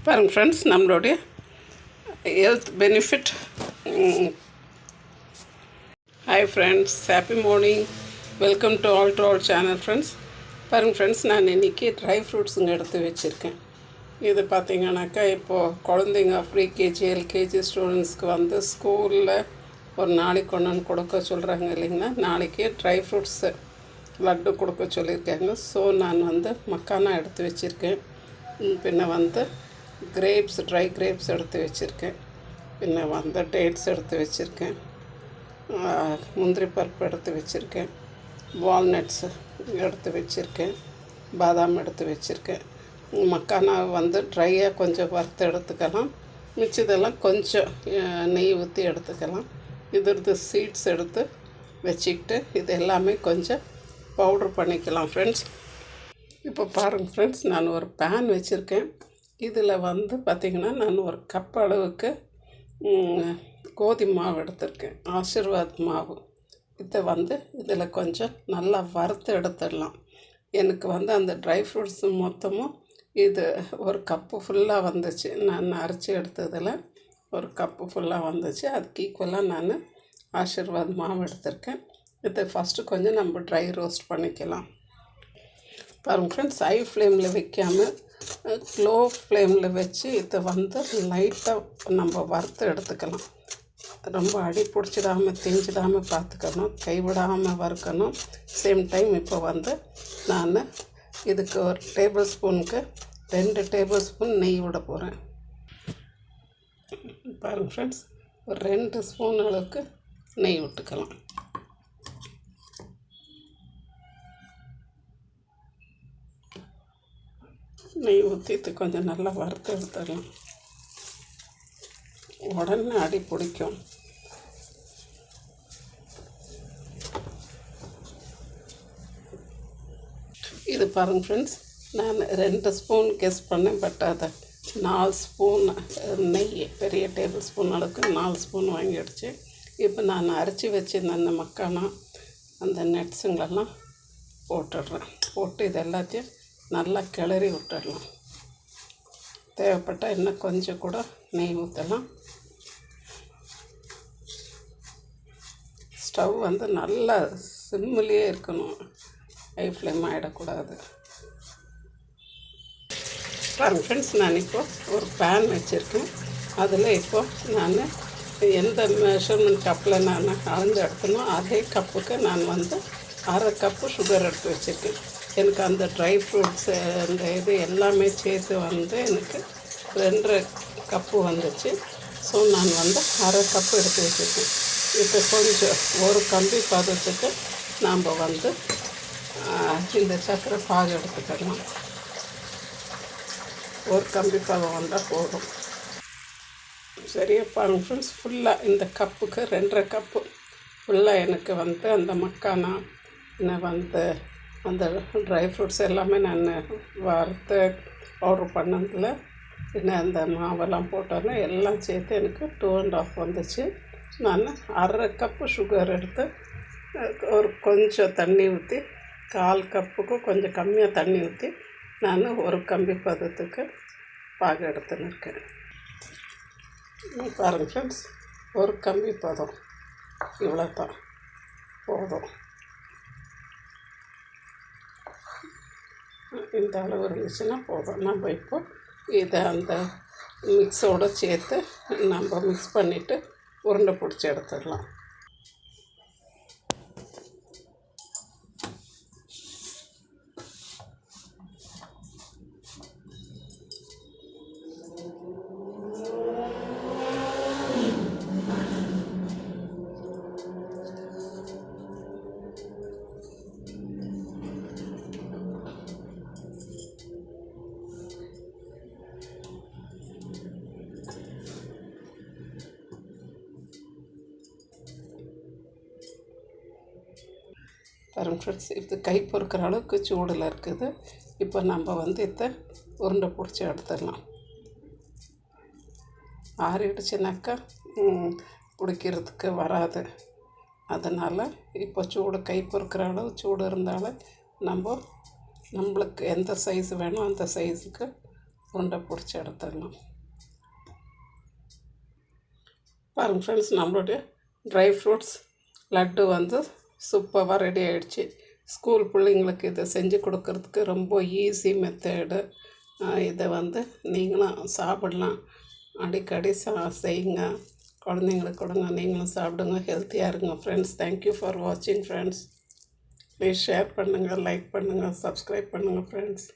பாருங்கள் ஃப்ரெண்ட்ஸ், நம்மளுடைய health benefit. Hi friends, happy morning. Welcome to all channel friends. பாருங்கள் friends, நான் இன்றைக்கி ட்ரை ஃப்ரூட்ஸுங்க எடுத்து வச்சுருக்கேன். இது பார்த்திங்கனாக்கா இப்போது குழந்தைங்க ப்ரீகேஜி எல்கேஜி ஸ்டூடெண்ட்ஸ்க்கு வந்து ஸ்கூலில் ஒரு நாளைக்கு ஒன்று கொடுக்க சொல்கிறாங்க இல்லைங்களா. நாளைக்கு ட்ரை ஃப்ரூட்ஸு லட்டு கொடுக்க சொல்லியிருக்காங்க. ஸோ நான் வந்து மக்கானா எடுத்து வச்சுருக்கேன். பின்ன வந்து கிரேப்ஸ், ட்ரை கிரேப்ஸ் எடுத்து வச்சுருக்கேன். பின்ன வந்து டேட்ஸ் எடுத்து வச்சுருக்கேன். முந்திரி பருப்பு எடுத்து வச்சுருக்கேன். வால்நட்ஸு எடுத்து வச்சுருக்கேன். பாதாம் எடுத்து வச்சுருக்கேன். மக்கானா வந்து ட்ரையாக கொஞ்சம் வறுத்து எடுத்துக்கலாம். மிச்சதெல்லாம் கொஞ்சம் நெய் ஊற்றி எடுத்துக்கலாம். இது சீட்ஸ் எடுத்து வச்சுக்கிட்டு இது எல்லாமே கொஞ்சம் பவுட்ரு பண்ணிக்கலாம் ஃப்ரெண்ட்ஸ். இப்போ பாருங்கள் ஃப்ரெண்ட்ஸ், நான் ஒரு பேன் வச்சுருக்கேன். இதில் வந்து பார்த்திங்கன்னா நான் ஒரு கப் அளவுக்கு கோதுமை மாவு எடுத்திருக்கேன், ஆசீர்வாத் மாவு. இதை வந்து இதில் கொஞ்சம் நல்லா வறுத்து எடுத்துடலாம். எனக்கு வந்து அந்த ட்ரை ஃப்ரூட்ஸ் மொத்தமும் இது ஒரு கப்பு ஃபுல்லாக வந்துச்சு. நான் அரைச்சி எடுத்ததில் ஒரு கப்பு ஃபுல்லாக வந்துச்சு. அதுக்கு ஈக்குவலாக நான் ஆசீர்வாத் மாவு எடுத்திருக்கேன். இதை ஃபஸ்ட்டு கொஞ்சம் நம்ம ட்ரை ரோஸ்ட் பண்ணிக்கலாம். பாருங்கள் ஃப்ரெண்ட்ஸ், ஹை ஃப்ளேமில் வைக்காமல் ஸ்லோ ஃப்ளேமில் வச்சு இதை வந்து லைட்டாக நம்ம வறுத்து எடுத்துக்கலாம். ரொம்ப அடி பிடிச்சிடாமல் திஞ்சிடாமல் பார்த்துக்கணும், கைவிடாமல் வறுக்கணும். சேம் டைம் இப்போ வந்து நான் இதுக்கு ஒரு டேபிள் ஸ்பூனுக்கு 2 டேபிள் ஸ்பூன் நெய் விட போகிறேன். பாருங்கள் ஃப்ரெண்ட்ஸ், ஒரு 2 ஸ்பூன் அளவுக்கு நெய் விட்டுக்கலாம். நெய் ஊற்றி இது கொஞ்சம் நல்லா வறுத்து எடுத்துடலாம். உடனே அடி பிடிக்கும். இது பாருங்கள் ஃப்ரெண்ட்ஸ், நான் 2 ஸ்பூன் கெஸ் பண்ணேன். பட் அதை 4 ஸ்பூன் நெய், பெரிய டேபிள் ஸ்பூன் அளவுக்கு 4 ஸ்பூன் வாங்கிடுச்சு. இப்போ நான் அரைச்சி வச்சுருந்த அந்த மக்கானா அந்த நட்ஸுங்களெல்லாம் போட்டுடுறேன். போட்டு இது எல்லாத்தையும் நல்லா கிளறி விட்டுடலாம். தேவைப்பட்டால் இன்னும் கொஞ்சம் கூட நெய் ஊற்றலாம். ஸ்டவ் வந்து நல்லா சிம்மிலேயே இருக்கணும், ஹை ஃப்ளேம் ஆகிடக்கூடாது. பாருங்கள் ஃப்ரெண்ட்ஸ், நான் இப்போது ஒரு பேன் வச்சுருக்கேன். அதில் இப்போது நான் எந்த மெஷர்மெண்ட் கப்பில் நான் அளந்து எடுத்தனோ அதே கப்புக்கு நான் வந்து 1/2 கப்பு சுகர் எடுத்து வச்சுருக்கேன். எனக்கு அந்த ட்ரை ஃப்ரூட்ஸு அந்த இது எல்லாமே சேர்த்து வந்து எனக்கு 2 கப்பு வந்துச்சு. ஸோ நான் வந்து 1/2 கப்பு எடுத்து வச்சுருக்கேன். இப்போ கொஞ்சம் ஒரு கம்பி பதத்துக்கு நாம் வந்து இந்த சர்க்கரை பாகு எடுத்துக்கலாம். ஒரு கம்பி பதம் வந்தால் போதும். சரியா பாருங்கள் ஃப்ரெண்ட்ஸ், ஃபுல்லாக இந்த கப்புக்கு 2.5 கப்பு ஃபுல்லாக எனக்கு வந்து அந்த மக்கானா வந்து அந்த ட்ரை ஃப்ரூட்ஸ் எல்லாமே நான் வறுத்து பவுட்ரு பண்ணதில் இன்னும் அந்த மாவெல்லாம் போட்டோன்னா எல்லாம் சேர்த்து எனக்கு 2.5 வந்துச்சு. நான் 1/2 கப்பு சுகர் எடுத்து ஒரு கொஞ்சம் தண்ணி ஊற்றி 1/4 கப்புக்கும் கொஞ்சம் கம்மியாக தண்ணி ஊற்றி நான் ஒரு கம்பி பதத்துக்கு பாகு எடுத்துன்னு இருக்கேன். பாருங்கள் ஃப்ரெண்ட்ஸ், ஒரு கம்பி பதம் இவ்வளோ தான் போதும். இந்த அளவு இருந்துச்சுன்னா போதும். நம்ம இப்போ இதை அந்த மிக்ஸோடு சேர்த்து நம்ம மிக்ஸ் பண்ணிவிட்டு உருண்டை பிடிச்சி எடுத்துடலாம். பாருங்கள் ஃப்ரெண்ட்ஸ், இது கை பொறுக்கிற அளவுக்கு சூடில் இருக்குது. இப்போ நம்ம வந்து இதை உருண்டை பிடிச்சி எடுத்துடலாம். ஆறிடுச்சுனாக்கா பிடிக்கிறதுக்கு வராது. அதனால் இப்போ சூடு கை பொறுக்கிற அளவு சூடு இருந்தாலும் நம்மளுக்கு எந்த சைஸ் வேணும் அந்த சைஸுக்கு உருண்டை பிடிச்சி எடுத்துடலாம். பாருங்கள் ஃப்ரெண்ட்ஸ், நம்மளுடைய ட்ரை ஃப்ரூட்ஸ் லட்டு வந்து சூப்பராக ரெடி ஆகிடுச்சு. ஸ்கூல் பிள்ளைங்களுக்கு இதை செஞ்சு கொடுக்கறதுக்கு ரொம்ப ஈஸி மெத்தடு. இதை வந்து நீங்களும் சாப்பிடலாம். அடிக்கடி செய்யுங்க, குழந்தைங்களுக்கு கொடுங்க, நீங்களும் சாப்பிடுங்க, ஹெல்த்தியாக இருங்க ஃப்ரெண்ட்ஸ். தேங்க்யூ ஃபார் வாட்சிங் ஃப்ரெண்ட்ஸ். ப்ளீஸ் ஷேர் பண்ணுங்கள், லைக் பண்ணுங்கள், சப்ஸ்கிரைப் பண்ணுங்கள் ஃப்ரெண்ட்ஸ்.